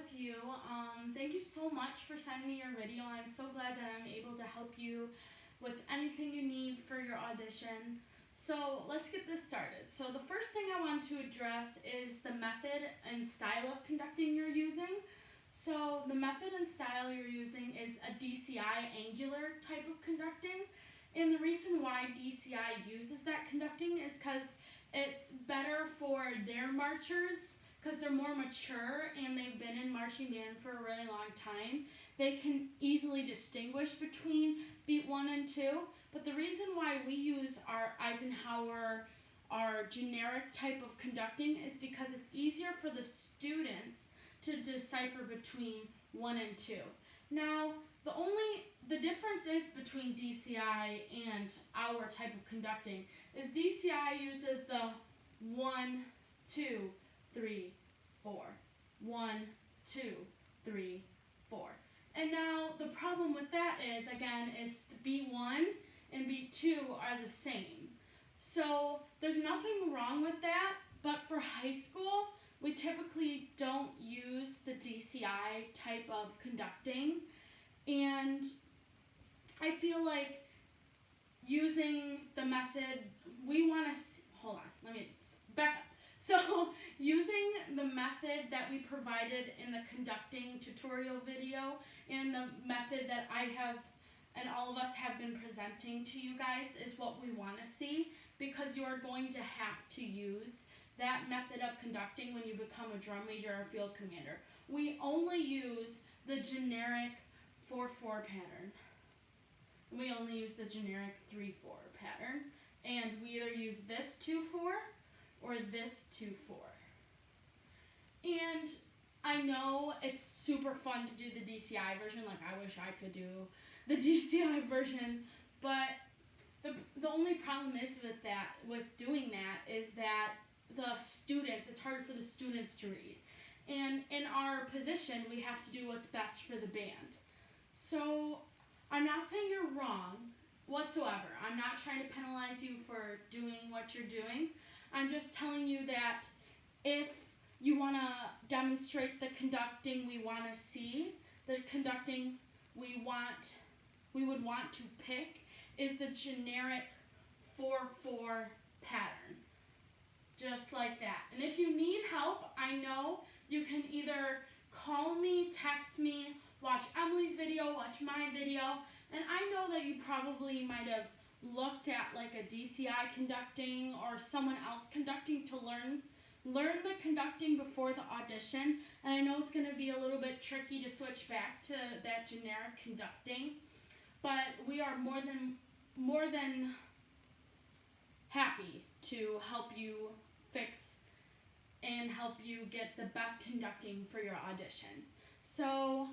with you. Thank you so much for sending me your video. I'm so glad that I'm able to help you with anything you need for your audition. So let's get this started. So the first thing I want to address is the method and style of conducting you're using. So the method and style you're using is a DCI angular type of conducting. And the reason why DCI uses that conducting is because it's better for their marchers because they're more mature and they've been in marching band for a really long time. They can easily distinguish between beat 1 and 2. But the reason why we use our Eisenhower, our generic type of conducting, is because it's easier for the students to decipher between 1 and 2. Now, the difference is between DCI and our type of conducting is DCI uses the 1, 2, 3, 4. 1, 2, 3, 4. And now the problem with that is, again, is beat 1 and beat 2 are the same. So there's nothing wrong with that, but for high school, we typically don't use the DCI type of conducting. And I feel like using the method, hold on, let me back up. So using the method that we provided in the conducting tutorial video and the method that I have and all of us have been presenting to you guys is what we want to see, because you're going to have to use that method of conducting when you become a drum major or field commander. We only use the generic 4-4 pattern. We only use the generic 3-4 pattern. And we either use this 2-4 or this 2-4. And I know it's super fun to do the DCI version, like I wish I could do the DCI version, but the only problem is with doing that is that it's hard for the students to read. And in our position, we have to do what's best for the band. So I'm not saying you're wrong whatsoever. I'm not trying to penalize you for doing what you're doing. I'm just telling you that if you want to demonstrate the conducting we want to see, the conducting we would want to pick is the generic 4-4 pattern. Just like that. And if you need help, I know you can either call me, text me, watch Emily's video, watch my video, and I know that you probably might have looked at like a DCI conducting or someone else conducting to learn the conducting before the audition, and I know it's going to be a little bit tricky to switch back to that generic conducting, but we are more than happy to help you fix and help you get the best conducting for your audition. So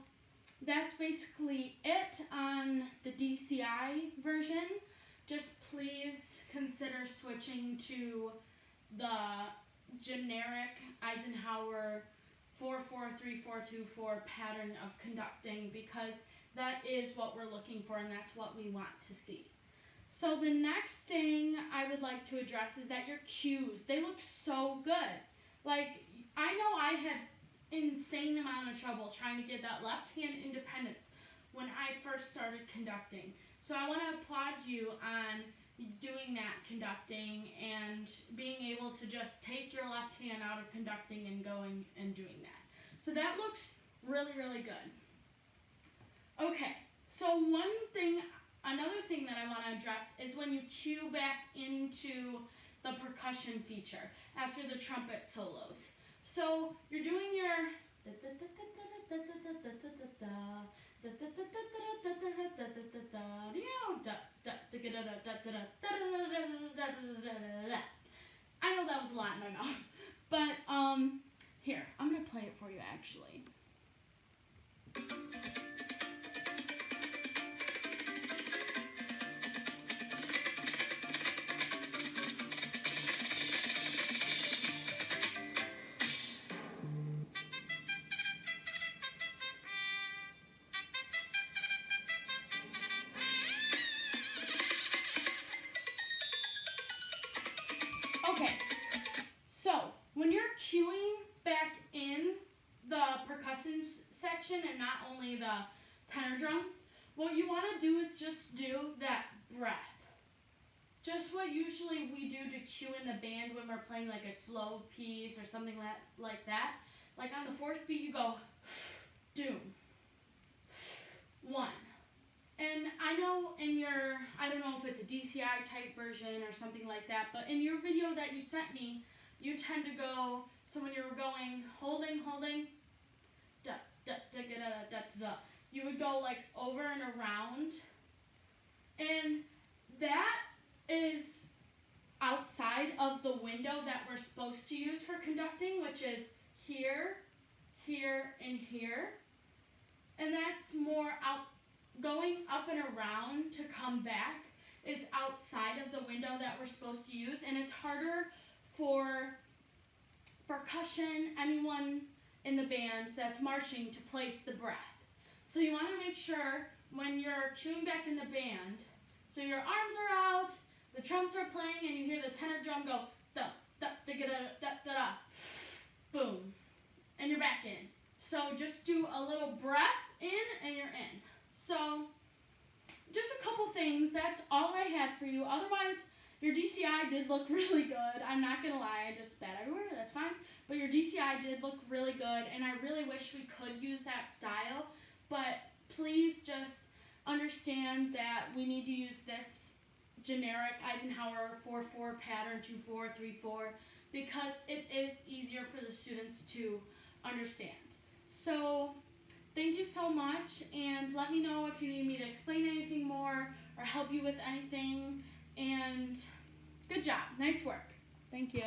that's basically it on the DCI version. Just please consider switching to the generic Eisenhower 4-4-3-4-2-4 pattern of conducting, because that is what we're looking for and that's what we want to see. So the next thing I would like to address is that your cues, they look so good. Like, I know I had insane amount of trouble trying to get that left hand independence when I first started conducting. So I want to applaud you on doing that conducting and being able to just take your left hand out of conducting and going and doing that. So that looks really, really good. Okay, so another thing that I want to address is when you cue back into the percussion feature after the trumpet solos. So you're doing your I know that was a lot in my mouth, but here, I'm gonna play it for you actually. Okay, so when you're section and not only the tenor drums. What you want to do is just do that breath. Just what usually we do to cue in the band when we're playing like a slow piece or something like that. Like on the fourth beat, you go, doom, one. And I know in your, I don't know if it's a DCI type version or something like that, but in your video that you sent me, you tend to go, so when you were going, holding, da, da, da, da, da, da, da, da, you would go like over and around. And that is outside of the window that we're supposed to use for conducting, which is here, here, and here. And that's more out, going up and around to come back is outside of the window that we're supposed to use, and it's harder for percussion, anyone in the band that's marching, to place the breath. So you want to make sure when you're cueing back in the band, so your arms are out, the drums are playing, and you hear the tenor drum go da da da da da da da, boom, and you're back in. So just do a little breath in and you're in. So just a couple things, that's all I had for you. Otherwise, your DCI did look really good. I'm not going to lie, I just spat everywhere, that's fine. But your DCI did look really good, and I really wish we could use that style. But please just understand that we need to use this generic Eisenhower 4/4 pattern, 2/4, 3/4, because it is easier for the students to understand. So thank you so much, and let me know if you need me to explain anything more or help you with anything, and good job. Nice work. Thank you.